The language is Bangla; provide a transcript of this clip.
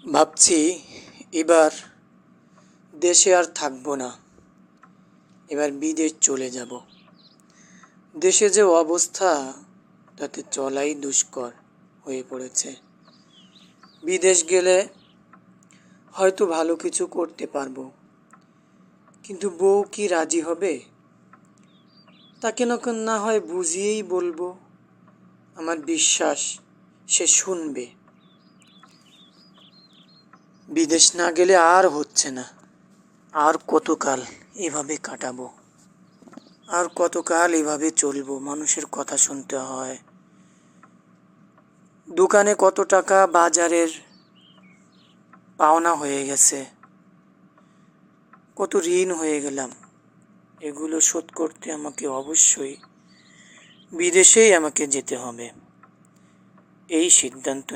ভাবছি এবার দেশে আর থাকবো না, এবার বিদেশ চলে যাব। দেশে যে অবস্থা, তাতে চলাই দুষ্কর হয়ে পড়েছে। বিদেশ গেলে হয়তো ভালো কিছু করতে পারবো, কিন্তু বউ কি রাজি হবে? তাকে না হয় বুঝিয়েই বলবো, আমার বিশ্বাস সে শুনবে। বিদেশ না গেলে আর হচ্ছে না। আর কতকাল এভাবে কাটাবো, আর কতকাল এভাবে চলবো? মানুষের কথা শুনতে হয়, দোকানে কত টাকা বাজারের পাওনা হয়ে গেছে, কত ঋণ হয়ে গেলাম। এগুলো শোধ করতে আমাকে অবশ্যই বিদেশেই আমাকে যেতে হবে। এই সিদ্ধান্ত